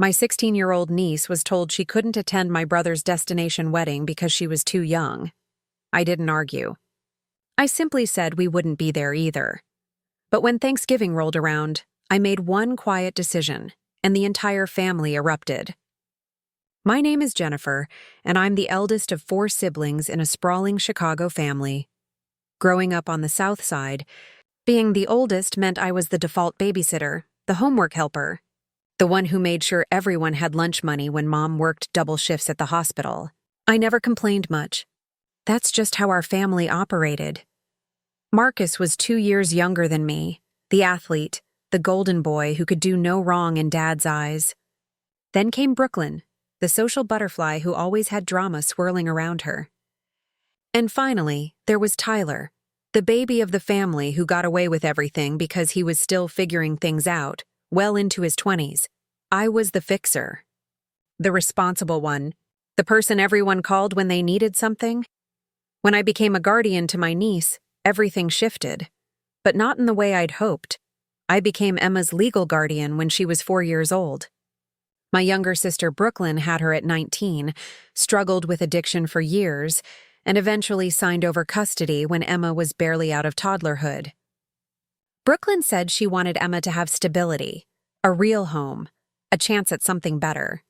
My 16-year-old niece was told she couldn't attend my brother's destination wedding because she was too young. I didn't argue. I simply said we wouldn't be there either. But when Thanksgiving rolled around, I made one quiet decision, and the entire family erupted. My name is Jennifer, and I'm the eldest of 4 siblings in a sprawling Chicago family. Growing up on the South Side, being the oldest meant I was the default babysitter, the homework helper, the one who made sure everyone had lunch money when Mom worked double shifts at the hospital. I never complained much. That's just how our family operated. Marcus was 2 years younger than me, the athlete, the golden boy who could do no wrong in Dad's eyes. Then came Brooklyn, the social butterfly who always had drama swirling around her. And finally, there was Tyler, the baby of the family who got away with everything because he was still figuring things out, well into his 20s. I was the fixer. The responsible one, the person everyone called when they needed something. When I became a guardian to my niece, everything shifted, but not in the way I'd hoped. I became Emma's legal guardian when she was 4 years old. My younger sister Brooklyn had her at 19, struggled with addiction for years, and eventually signed over custody when Emma was barely out of toddlerhood. Brooklyn said she wanted Emma to have stability, a real home, a chance at something better.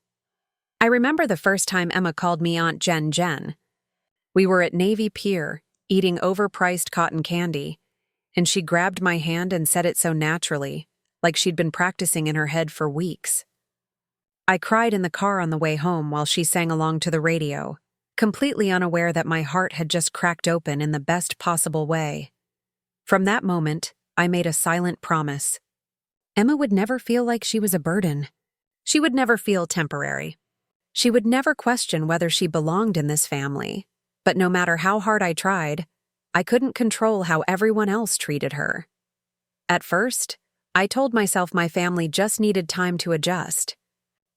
I remember the first time Emma called me Aunt Jen. We were at Navy Pier, eating overpriced cotton candy, and she grabbed my hand and said it so naturally, like she'd been practicing in her head for weeks. I cried in the car on the way home while she sang along to the radio, completely unaware that my heart had just cracked open in the best possible way. From that moment, I made a silent promise. Emma would never feel like she was a burden. She would never feel temporary. She would never question whether she belonged in this family. But no matter how hard I tried, I couldn't control how everyone else treated her. At first, I told myself my family just needed time to adjust.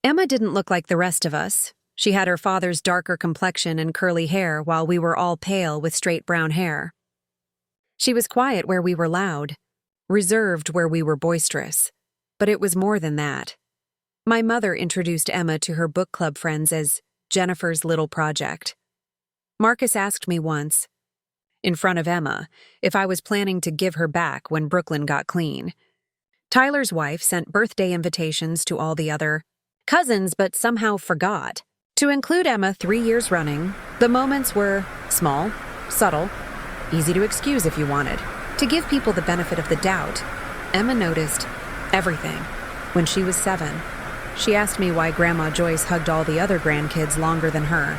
Emma didn't look like the rest of us. She had her father's darker complexion and curly hair while we were all pale with straight brown hair. She was quiet where we were loud, reserved where we were boisterous. But it was more than that. My mother introduced Emma to her book club friends as Jennifer's little project. Marcus asked me once, in front of Emma, if I was planning to give her back when Brooklyn got clean. Tyler's wife sent birthday invitations to all the other cousins but somehow forgot to include Emma 3 years running. The moments were small, subtle, easy to excuse if you wanted. To give people the benefit of the doubt, Emma noticed everything. When she was 7, she asked me why Grandma Joyce hugged all the other grandkids longer than her.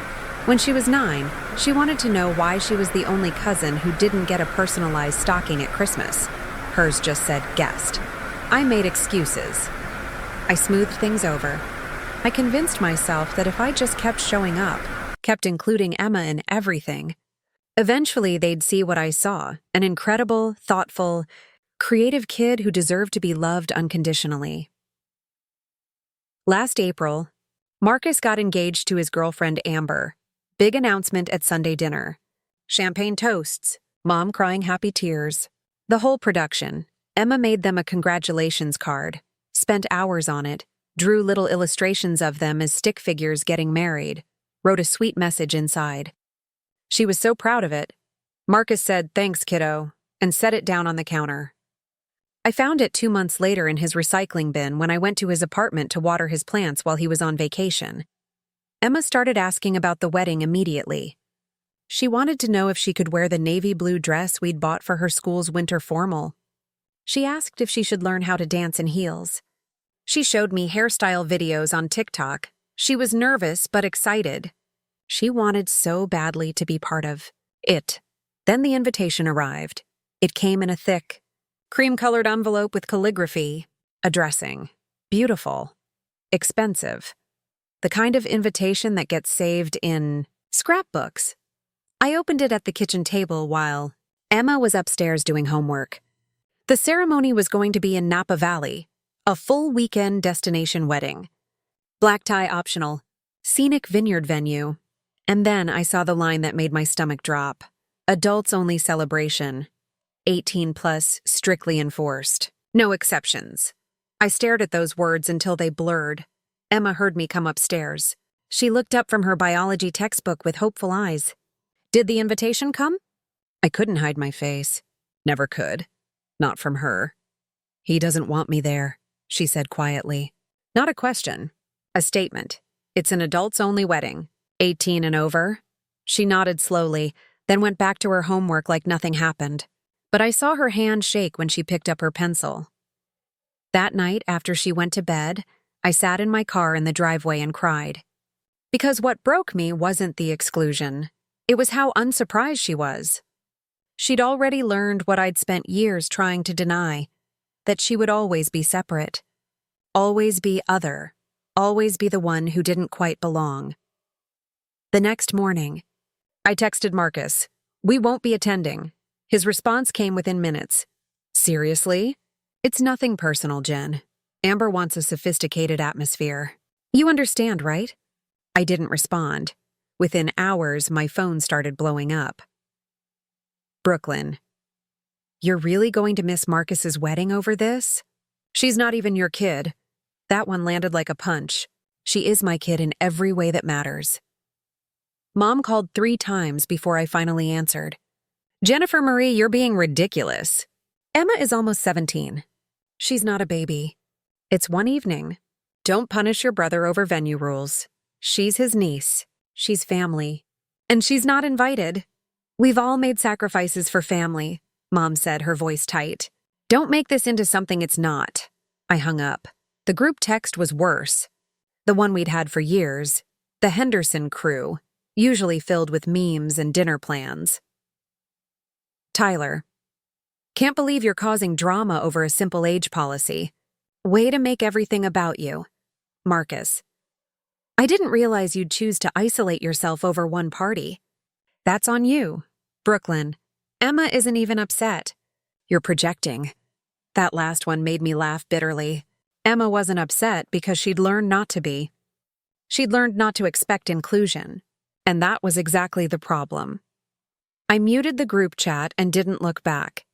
When she was 9, she wanted to know why she was the only cousin who didn't get a personalized stocking at Christmas. Hers just said guest. I made excuses. I smoothed things over. I convinced myself that if I just kept showing up, kept including Emma in everything, eventually they'd see what I saw, an incredible, thoughtful, creative kid who deserved to be loved unconditionally. Last April, Marcus got engaged to his girlfriend Amber. Big announcement at Sunday dinner. Champagne toasts, Mom crying happy tears. The whole production. Emma made them a congratulations card, spent hours on it, drew little illustrations of them as stick figures getting married, wrote a sweet message inside. She was so proud of it. Marcus said, "Thanks, kiddo," and set it down on the counter. I found it 2 months later in his recycling bin when I went to his apartment to water his plants while he was on vacation. Emma started asking about the wedding immediately. She wanted to know if she could wear the navy blue dress we'd bought for her school's winter formal. She asked if she should learn how to dance in heels. She showed me hairstyle videos on TikTok. She was nervous but excited. She wanted so badly to be part of it. Then the invitation arrived. It came in a thick, cream-colored envelope with calligraphy, addressing. Beautiful. Expensive. The kind of invitation that gets saved in scrapbooks. I opened it at the kitchen table while Emma was upstairs doing homework. The ceremony was going to be in Napa Valley, a full weekend destination wedding. Black tie optional, scenic vineyard venue. And then I saw the line that made my stomach drop. Adults-only celebration. 18 plus, strictly enforced. No exceptions. I stared at those words until they blurred. Emma heard me come upstairs. She looked up from her biology textbook with hopeful eyes. Did the invitation come? I couldn't hide my face. Never could. Not from her. He doesn't want me there, she said quietly. Not a question. A statement. It's an adults-only wedding. 18 and over. She nodded slowly, then went back to her homework like nothing happened. But I saw her hand shake when she picked up her pencil. That night, after she went to bed, I sat in my car in the driveway and cried. Because what broke me wasn't the exclusion. It was how unsurprised she was. She'd already learned what I'd spent years trying to deny, that she would always be separate. Always be other. Always be the one who didn't quite belong. The next morning, I texted Marcus, "We won't be attending." His response came within minutes. Seriously? It's nothing personal, Jen. Amber wants a sophisticated atmosphere. You understand, right? I didn't respond. Within hours, my phone started blowing up. Brooklyn. You're really going to miss Marcus's wedding over this? She's not even your kid. That one landed like a punch. She is my kid in every way that matters. Mom called 3 times before I finally answered. Jennifer Marie, you're being ridiculous. Emma is almost 17. She's not a baby. It's one evening. Don't punish your brother over venue rules. She's his niece. She's family. And she's not invited. We've all made sacrifices for family, Mom said, her voice tight. Don't make this into something it's not. I hung up. The group text was worse. The one we'd had for years. The Henderson crew, usually filled with memes and dinner plans. Tyler. Can't believe you're causing drama over a simple age policy. Way to make everything about you. Marcus. I didn't realize you'd choose to isolate yourself over one party. That's on you. Brooklyn. Emma isn't even upset. You're projecting. That last one made me laugh bitterly. Emma wasn't upset because she'd learned not to be. She'd learned not to expect inclusion. And that was exactly the problem. I muted the group chat and didn't look back.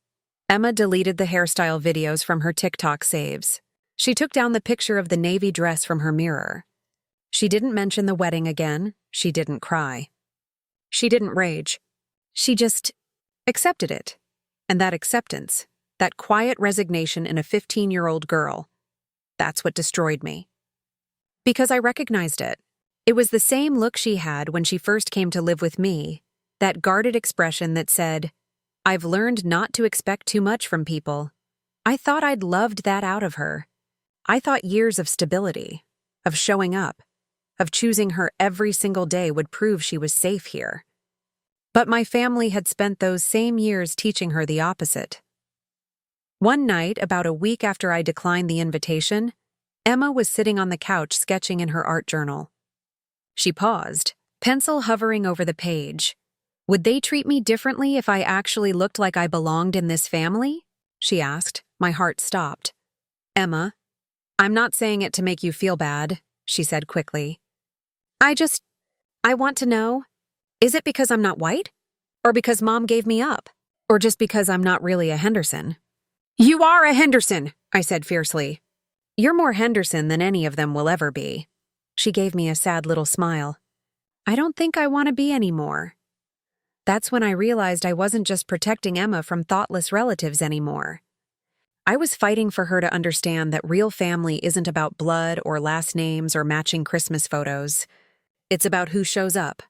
Emma deleted the hairstyle videos from her TikTok saves. She took down the picture of the navy dress from her mirror. She didn't mention the wedding again. She didn't cry. She didn't rage. She just accepted it. And that acceptance, that quiet resignation in a 15-year-old girl, that's what destroyed me. Because I recognized it. It was the same look she had when she first came to live with me, that guarded expression that said, I've learned not to expect too much from people. I thought I'd loved that out of her. I thought years of stability, of showing up, of choosing her every single day would prove she was safe here. But my family had spent those same years teaching her the opposite. One night, about a week after I declined the invitation, Emma was sitting on the couch sketching in her art journal. She paused, pencil hovering over the page. Would they treat me differently if I actually looked like I belonged in this family? She asked. My heart stopped. Emma, I'm not saying it to make you feel bad, she said quickly. I want to know, is it because I'm not white? Or because Mom gave me up? Or just because I'm not really a Henderson? You are a Henderson, I said fiercely. You're more Henderson than any of them will ever be. She gave me a sad little smile. I don't think I want to be anymore. That's when I realized I wasn't just protecting Emma from thoughtless relatives anymore. I was fighting for her to understand that real family isn't about blood or last names or matching Christmas photos. It's about who shows up,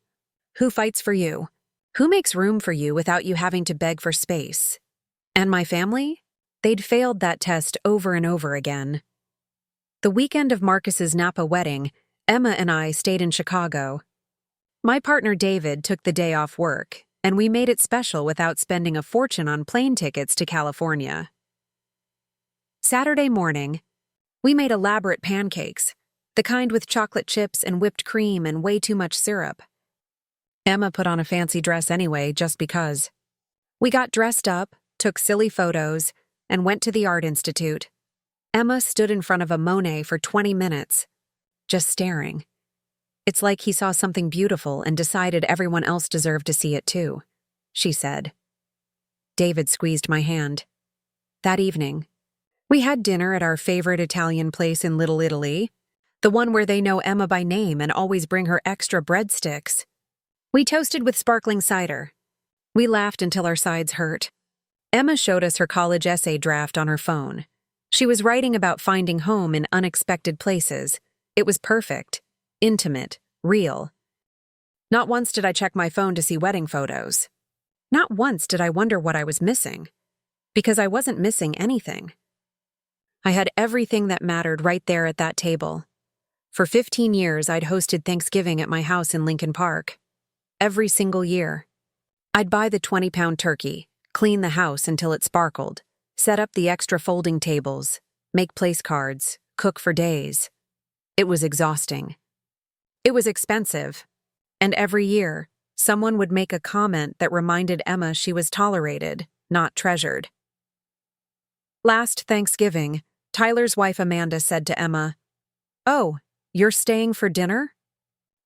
who fights for you, who makes room for you without you having to beg for space. And my family? They'd failed that test over and over again. The weekend of Marcus's Napa wedding, Emma and I stayed in Chicago. My partner David took the day off work, and we made it special without spending a fortune on plane tickets to California. Saturday morning, we made elaborate pancakes, the kind with chocolate chips and whipped cream and way too much syrup. Emma put on a fancy dress anyway, just because. We got dressed up, took silly photos, and went to the Art Institute. Emma stood in front of a Monet for 20 minutes, just staring. It's like he saw something beautiful and decided everyone else deserved to see it too, she said. David squeezed my hand. That evening, we had dinner at our favorite Italian place in Little Italy. The one where they know Emma by name and always bring her extra breadsticks. We toasted with sparkling cider. We laughed until our sides hurt. Emma showed us her college essay draft on her phone. She was writing about finding home in unexpected places. It was perfect, intimate, real. Not once did I check my phone to see wedding photos. Not once did I wonder what I was missing. Because I wasn't missing anything. I had everything that mattered right there at that table. For 15 years, I'd hosted Thanksgiving at my house in Lincoln Park. Every single year. I'd buy the 20-pound turkey, clean the house until it sparkled, set up the extra folding tables, make place cards, cook for days. It was exhausting. It was expensive. And every year, someone would make a comment that reminded Emma she was tolerated, not treasured. Last Thanksgiving, Tyler's wife Amanda said to Emma, "Oh, you're staying for dinner?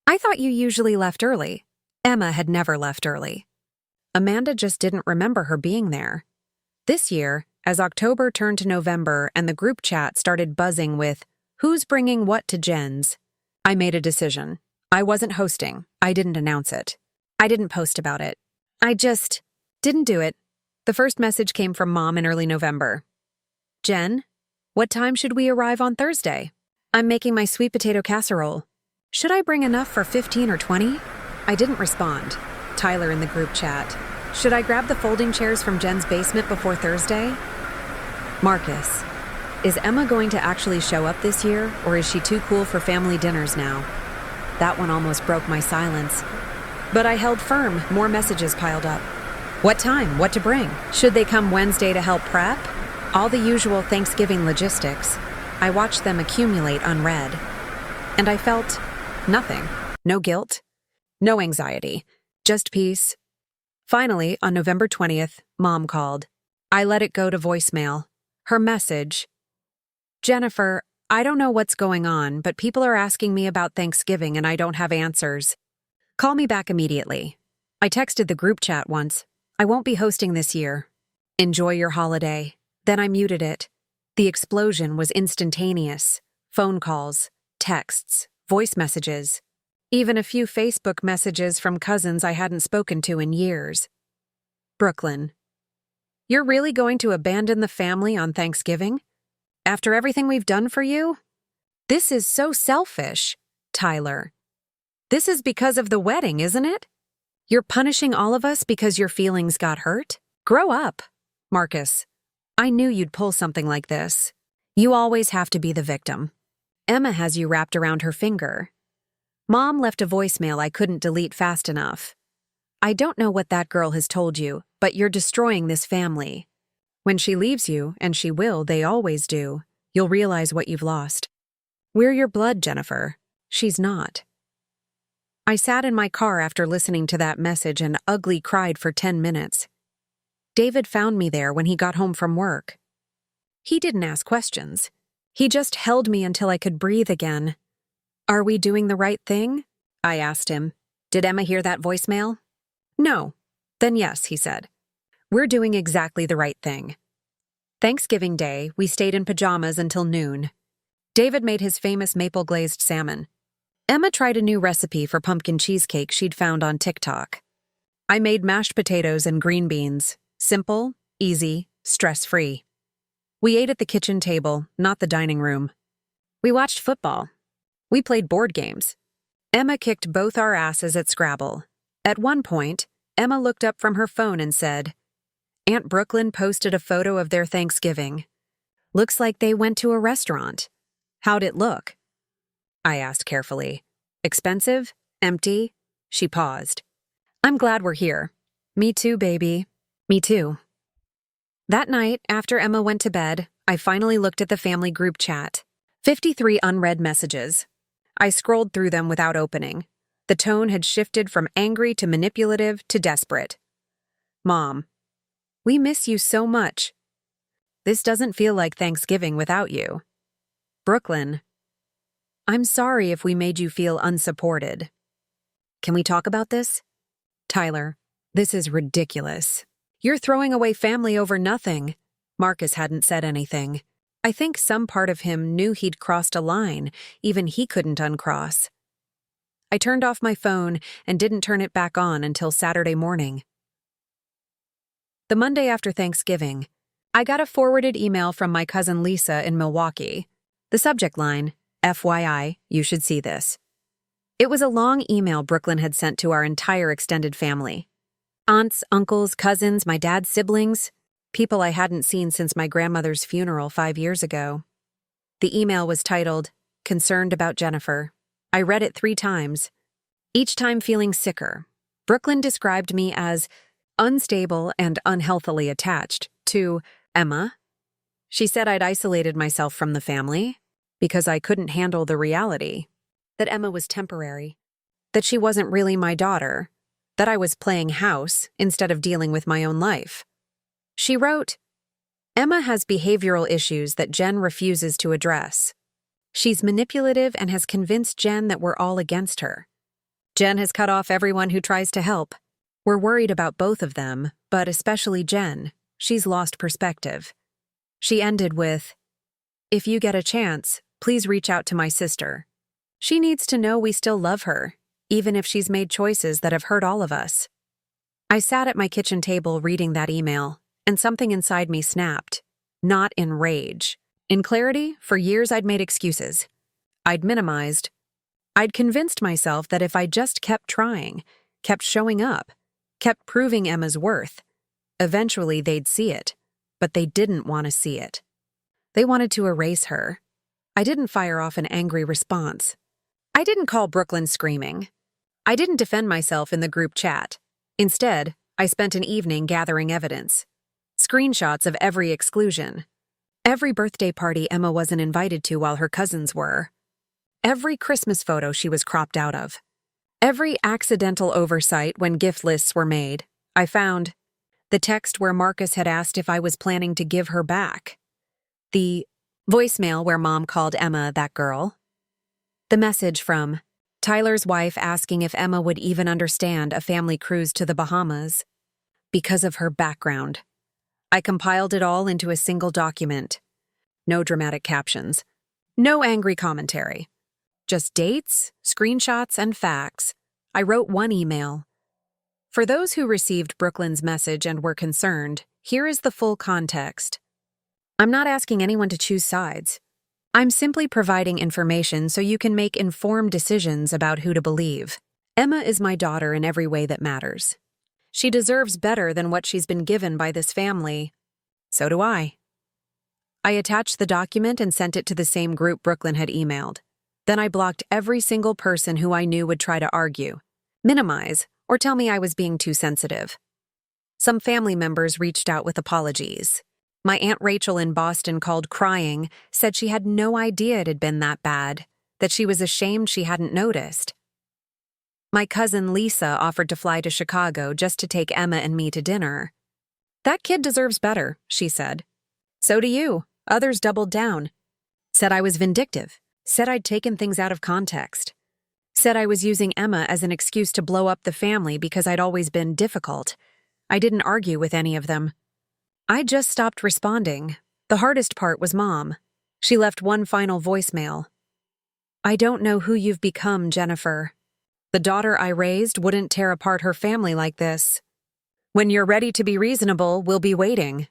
I thought you usually left early." Emma had never left early. Amanda just didn't remember her being there. This year, as October turned to November and the group chat started buzzing with, "Who's bringing what to Jen's?" I made a decision. I wasn't hosting. I didn't announce it. I didn't post about it. I just didn't do it. The first message came from Mom in early November. "Jen, what time should we arrive on Thursday? I'm making my sweet potato casserole. Should I bring enough for 15 or 20? I didn't respond. Tyler in the group chat. "Should I grab the folding chairs from Jen's basement before Thursday?" Marcus. Is Emma going to actually show up this year, or is she too cool for family dinners now? That one almost broke my silence. But I held firm. More messages piled up. What time? What to bring? Should they come Wednesday to help prep? All the usual Thanksgiving logistics. I watched them accumulate unread. And I felt nothing. No guilt. No anxiety. Just peace. Finally, on November 20th, Mom called. I let it go to voicemail. Her message: "Jennifer, I don't know what's going on, but people are asking me about Thanksgiving and I don't have answers. Call me back immediately." I texted the group chat once. "I won't be hosting this year. Enjoy your holiday." Then I muted it. The explosion was instantaneous. Phone calls, texts, voice messages, even a few Facebook messages from cousins I hadn't spoken to in years. Brooklyn. "You're really going to abandon the family on Thanksgiving? After everything we've done for you? This is so selfish." Tyler. "This is because of the wedding, isn't it? You're punishing all of us because your feelings got hurt? Grow up." Marcus. "I knew you'd pull something like this. You always have to be the victim. Emma has you wrapped around her finger." Mom left a voicemail I couldn't delete fast enough. "I don't know what that girl has told you, but you're destroying this family. When she leaves you, and she will, they always do, you'll realize what you've lost. We're your blood, Jennifer. She's not." I sat in my car after listening to that message and ugly cried for 10 minutes. David found me there when he got home from work. He didn't ask questions. He just held me until I could breathe again. "Are we doing the right thing?" I asked him. "Did Emma hear that voicemail?" "No." "Then yes," he said. "We're doing exactly the right thing." Thanksgiving Day, we stayed in pajamas until noon. David made his famous maple-glazed salmon. Emma tried a new recipe for pumpkin cheesecake she'd found on TikTok. I made mashed potatoes and green beans. Simple, easy, stress-free. We ate at the kitchen table, not the dining room. We watched football. We played board games. Emma kicked both our asses at Scrabble. At one point, Emma looked up from her phone and said, "Aunt Brooklyn posted a photo of their Thanksgiving. Looks like they went to a restaurant. How'd it look?" I asked carefully. "Expensive? Empty?" She paused. "I'm glad we're here." "Me too, baby." "Me too." That night, after Emma went to bed, I finally looked at the family group chat. 53 unread messages. I scrolled through them without opening. The tone had shifted from angry to manipulative to desperate. Mom. "We miss you so much. This doesn't feel like Thanksgiving without you." Brooklyn. "I'm sorry if we made you feel unsupported. Can we talk about this?" Tyler. "This is ridiculous. You're throwing away family over nothing." Marcus hadn't said anything. I think some part of him knew he'd crossed a line even he couldn't uncross. I turned off my phone and didn't turn it back on until Saturday morning. The Monday after Thanksgiving, I got a forwarded email from my cousin Lisa in Milwaukee. The subject line, FYI, you should see this. It was a long email Brooklyn had sent to our entire extended family. Aunts, uncles, cousins, my dad's siblings, people I hadn't seen since my grandmother's funeral 5 years ago. The email was titled, Concerned About Jennifer. I read it 3 times, each time feeling sicker. Brooklyn described me as unstable and unhealthily attached to Emma. She said I'd isolated myself from the family because I couldn't handle the reality that Emma was temporary, that she wasn't really my daughter, that I was playing house instead of dealing with my own life. She wrote, Emma has behavioral issues that Jen refuses to address. She's manipulative and has convinced Jen that we're all against her. Jen has cut off everyone who tries to help. We're worried about both of them, but especially Jen. She's lost perspective. She ended with, If you get a chance, please reach out to my sister. She needs to know we still love her, even if she's made choices that have hurt all of us. I sat at my kitchen table reading that email, and something inside me snapped. Not in rage. In clarity, for years I'd made excuses. I'd minimized. I'd convinced myself that if I just kept trying, kept showing up, kept proving Emma's worth, eventually they'd see it, but they didn't want to see it. They wanted to erase her. I didn't fire off an angry response. I didn't call Brooklyn screaming. I didn't defend myself in the group chat. Instead, I spent an evening gathering evidence. Screenshots of every exclusion. Every birthday party Emma wasn't invited to while her cousins were. Every Christmas photo she was cropped out of. Every accidental oversight when gift lists were made. I found the text where Marcus had asked if I was planning to give her back. The voicemail where Mom called Emma that girl. The message from Tyler's wife asking if Emma would even understand a family cruise to the Bahamas. Because of her background. I compiled it all into a single document. No dramatic captions. No angry commentary. Just dates, screenshots, and facts. I wrote one email. For those who received Brooklyn's message and were concerned, here is the full context. I'm not asking anyone to choose sides. I'm simply providing information so you can make informed decisions about who to believe. Emma is my daughter in every way that matters. She deserves better than what she's been given by this family. So do I. I attached the document and sent it to the same group Brooklyn had emailed. Then I blocked every single person who I knew would try to argue, minimize, or tell me I was being too sensitive. Some family members reached out with apologies. My Aunt Rachel in Boston called crying, said she had no idea it had been that bad, that she was ashamed she hadn't noticed. My cousin Lisa offered to fly to Chicago just to take Emma and me to dinner. That kid deserves better, she said. So do you. Others doubled down. Said I was vindictive. Said I'd taken things out of context. Said I was using Emma as an excuse to blow up the family because I'd always been difficult. I didn't argue with any of them. I just stopped responding. The hardest part was Mom. She left one final voicemail. I don't know who you've become, Jennifer. The daughter I raised wouldn't tear apart her family like this. When you're ready to be reasonable, we'll be waiting.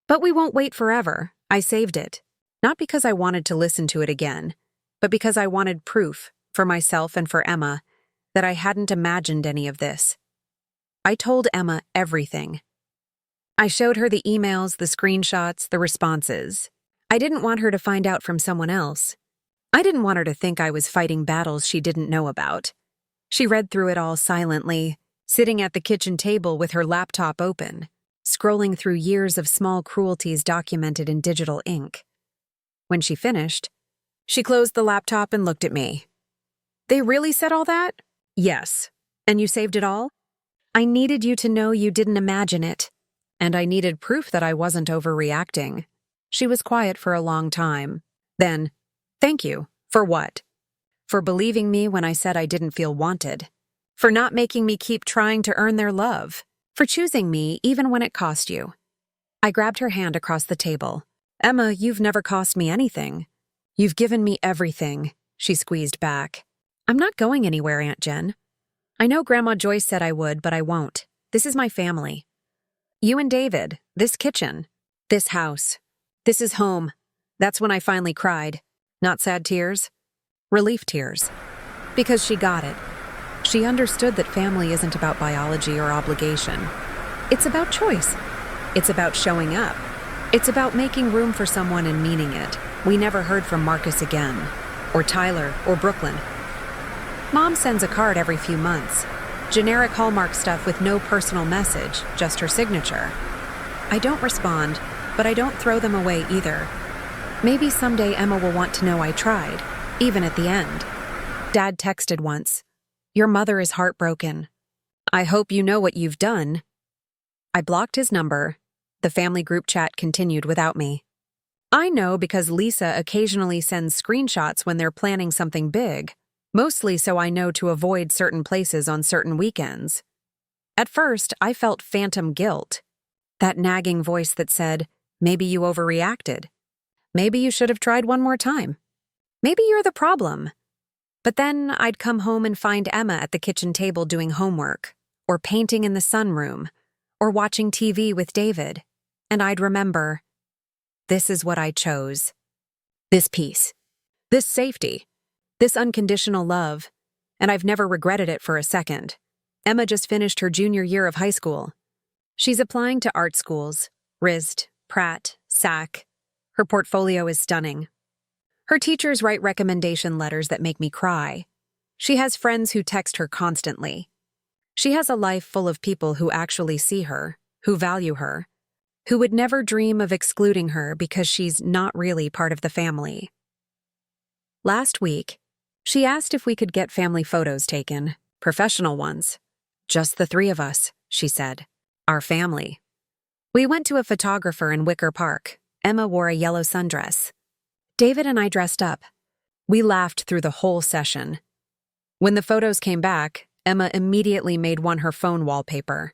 But we won't wait forever. I saved it. Not because I wanted to listen to it again, but because I wanted proof, for myself and for Emma, that I hadn't imagined any of this. I told Emma everything. I showed her the emails, the screenshots, the responses. I didn't want her to find out from someone else. I didn't want her to think I was fighting battles she didn't know about. She read through it all silently, sitting at the kitchen table with her laptop open, scrolling through years of small cruelties documented in digital ink. When she finished, she closed the laptop and looked at me. They really said all that? Yes. And you saved it all? I needed you to know you didn't imagine it. And I needed proof that I wasn't overreacting. She was quiet for a long time. Then, thank you. For what? For believing me when I said I didn't feel wanted. For not making me keep trying to earn their love. For choosing me even when it cost you. I grabbed her hand across the table. Emma, you've never cost me anything. You've given me everything, she squeezed back. I'm not going anywhere, Aunt Jen. I know Grandma Joyce said I would, but I won't. This is my family. You and David, this kitchen, this house. This is home. That's when I finally cried. Not sad tears, relief tears. Because she got it. She understood that family isn't about biology or obligation. It's about choice. It's about showing up. It's about making room for someone and meaning it. We never heard from Marcus again, or Tyler, or Brooklyn. Mom sends a card every few months. Generic Hallmark stuff with no personal message, just her signature. I don't respond, but I don't throw them away either. Maybe someday Emma will want to know I tried, even at the end. Dad texted once, "Your mother is heartbroken. I hope you know what you've done." I blocked his number. The family group chat continued without me. I know because Lisa occasionally sends screenshots when they're planning something big, mostly so I know to avoid certain places on certain weekends. At first, I felt phantom guilt. That nagging voice that said, maybe you overreacted. Maybe you should have tried one more time. Maybe you're the problem. But then I'd come home and find Emma at the kitchen table doing homework, or painting in the sunroom, or watching TV with David. And I'd remember, this is what I chose. This peace. This safety. This unconditional love. And I've never regretted it for a second. Emma just finished her junior year of high school. She's applying to art schools, RISD, Pratt, SAC. Her portfolio is stunning. Her teachers write recommendation letters that make me cry. She has friends who text her constantly. She has a life full of people who actually see her, who value her, who would never dream of excluding her because she's not really part of the family. Last week, she asked if we could get family photos taken, professional ones. Just the three of us, she said. Our family. We went to a photographer in Wicker Park. Emma wore a yellow sundress. David and I dressed up. We laughed through the whole session. When the photos came back, Emma immediately made one her phone wallpaper.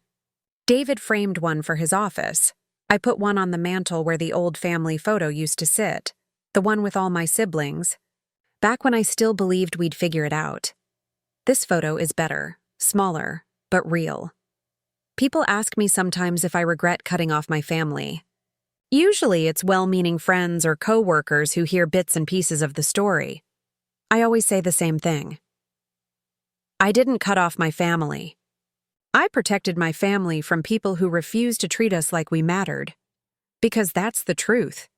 David framed one for his office. I put one on the mantle where the old family photo used to sit, the one with all my siblings, back when I still believed we'd figure it out. This photo is better, smaller, but real. People ask me sometimes if I regret cutting off my family. Usually it's well-meaning friends or co-workers who hear bits and pieces of the story. I always say the same thing. I didn't cut off my family. I protected my family from people who refused to treat us like we mattered. Because that's the truth.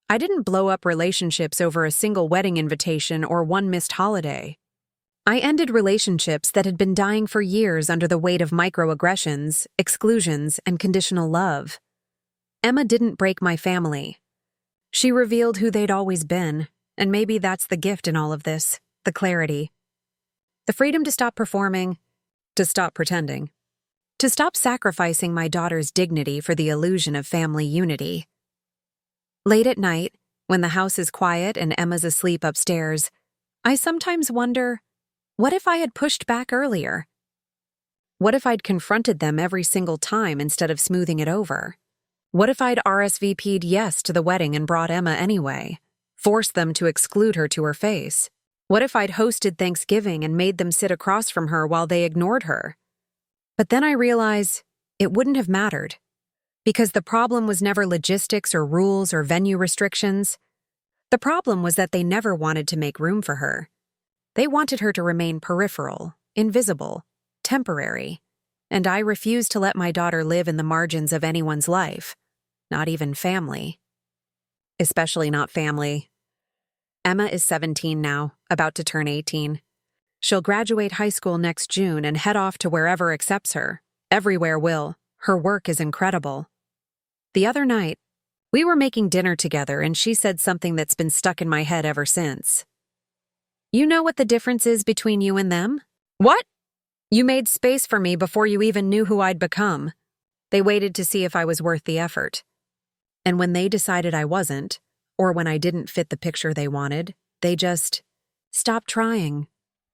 I didn't blow up relationships over a single wedding invitation or one missed holiday. I ended relationships that had been dying for years under the weight of microaggressions, exclusions, and conditional love. Emma didn't break my family. She revealed who they'd always been, and maybe that's the gift in all of this, the clarity. The freedom to stop performing, to stop pretending, to stop sacrificing my daughter's dignity for the illusion of family unity. Late at night, when the house is quiet and Emma's asleep upstairs, I sometimes wonder, what if I had pushed back earlier? What if I'd confronted them every single time instead of smoothing it over? What if I'd RSVP'd yes to the wedding and brought Emma anyway, forced them to exclude her to her face? What if I'd hosted Thanksgiving and made them sit across from her while they ignored her? But then I realize it wouldn't have mattered, because the problem was never logistics or rules or venue restrictions. The problem was that they never wanted to make room for her. They wanted her to remain peripheral, invisible, temporary, and I refused to let my daughter live in the margins of anyone's life, not even family. Especially not family. Emma is 17 now, about to turn 18. She'll graduate high school next June and head off to wherever accepts her. Everywhere will. Her work is incredible. The other night, we were making dinner together and she said something that's been stuck in my head ever since. You know what the difference is between you and them? What? You made space for me before you even knew who I'd become. They waited to see if I was worth the effort. And when they decided I wasn't, or when I didn't fit the picture they wanted, they just stopped trying.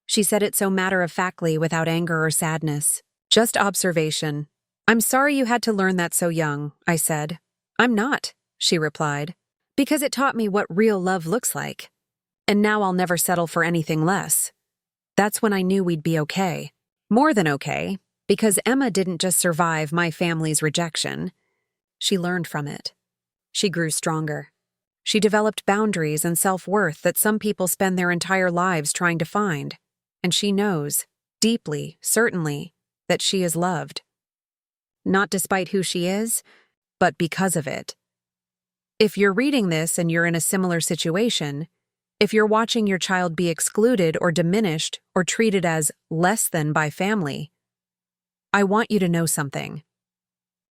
She said it so matter-of-factly without anger or sadness. Just observation. I'm sorry you had to learn that so young, I said. I'm not, she replied. Because it taught me what real love looks like. And now I'll never settle for anything less. That's when I knew we'd be okay. More than okay, because Emma didn't just survive my family's rejection. She learned from it. She grew stronger. She developed boundaries and self-worth that some people spend their entire lives trying to find. And she knows, deeply, certainly, that she is loved. Not despite who she is, but because of it. If you're reading this and you're in a similar situation, if you're watching your child be excluded or diminished or treated as less than by family, I want you to know something.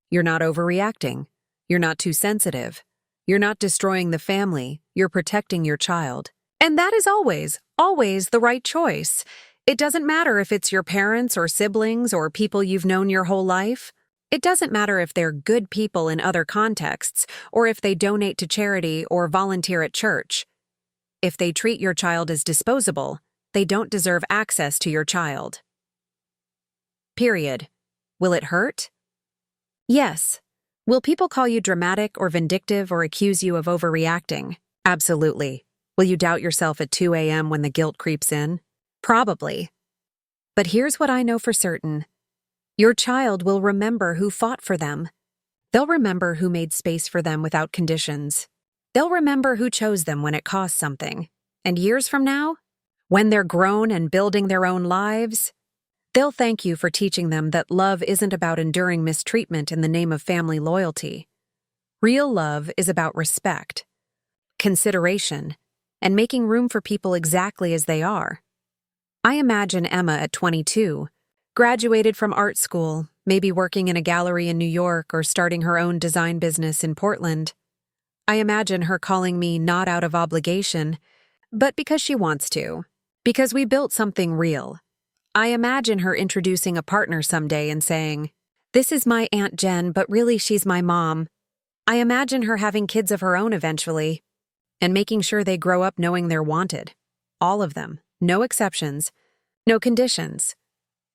You're not overreacting. You're not too sensitive. You're not destroying the family. You're protecting your child. And that is always, always the right choice. It doesn't matter if it's your parents or siblings or people you've known your whole life. It doesn't matter if they're good people in other contexts or if they donate to charity or volunteer at church. If they treat your child as disposable, they don't deserve access to your child. Period. Will it hurt? Yes. Will people call you dramatic or vindictive or accuse you of overreacting? Absolutely. Will you doubt yourself at 2 a.m. when the guilt creeps in? Probably. But here's what I know for certain. Your child will remember who fought for them. They'll remember who made space for them without conditions. They'll remember who chose them when it cost something. And years from now, when they're grown and building their own lives, they'll thank you for teaching them that love isn't about enduring mistreatment in the name of family loyalty. Real love is about respect, consideration, and making room for people exactly as they are. I imagine Emma at 22, graduated from art school, maybe working in a gallery in New York or starting her own design business in Portland. I imagine her calling me not out of obligation, but because she wants to, because we built something real. I imagine her introducing a partner someday and saying, "This is my Aunt Jen, but really she's my mom." I imagine her having kids of her own eventually, and making sure they grow up knowing they're wanted. All of them, no exceptions, no conditions.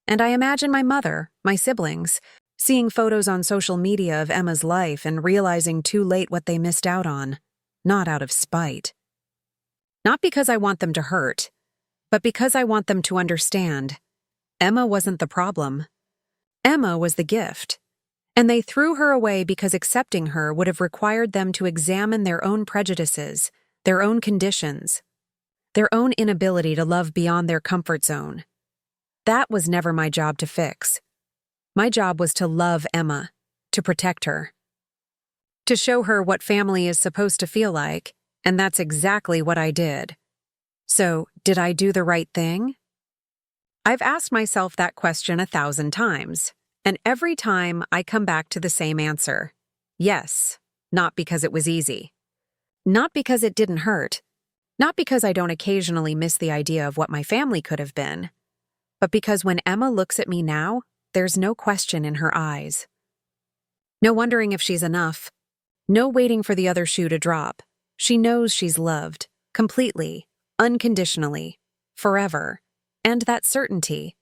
And I imagine my mother, my siblings, seeing photos on social media of Emma's life and realizing too late what they missed out on, not out of spite. Not because I want them to hurt, but because I want them to understand. Emma wasn't the problem. Emma was the gift. And they threw her away because accepting her would have required them to examine their own prejudices, their own conditions, their own inability to love beyond their comfort zone. That was never my job to fix. My job was to love Emma, to protect her, to show her what family is supposed to feel like, and that's exactly what I did. So, did I do the right thing? I've asked myself that question 1,000 times, and every time I come back to the same answer. Yes, not because it was easy. Not because it didn't hurt. Not because I don't occasionally miss the idea of what my family could have been. But because when Emma looks at me now, there's no question in her eyes. No wondering if she's enough. No waiting for the other shoe to drop. She knows she's loved, completely, unconditionally, forever. And that certainty,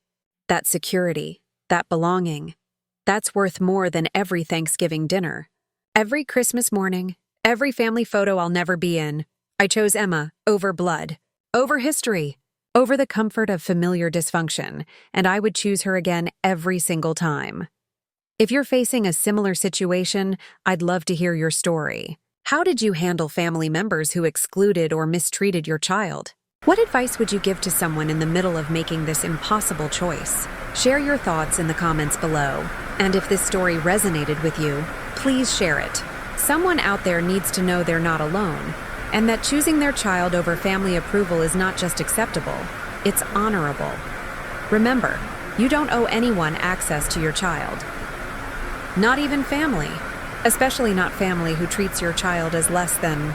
that security, that belonging, that's worth more than every Thanksgiving dinner. Every Christmas morning, every family photo I'll never be in, I chose Emma over blood, over history, over the comfort of familiar dysfunction, and I would choose her again every single time. If you're facing a similar situation, I'd love to hear your story. How did you handle family members who excluded or mistreated your child? What advice would you give to someone in the middle of making this impossible choice? Share your thoughts in the comments below. And if this story resonated with you, please share it. Someone out there needs to know they're not alone, and that choosing their child over family approval is not just acceptable, it's honorable. Remember, you don't owe anyone access to your child. Not even family, especially not family who treats your child as less than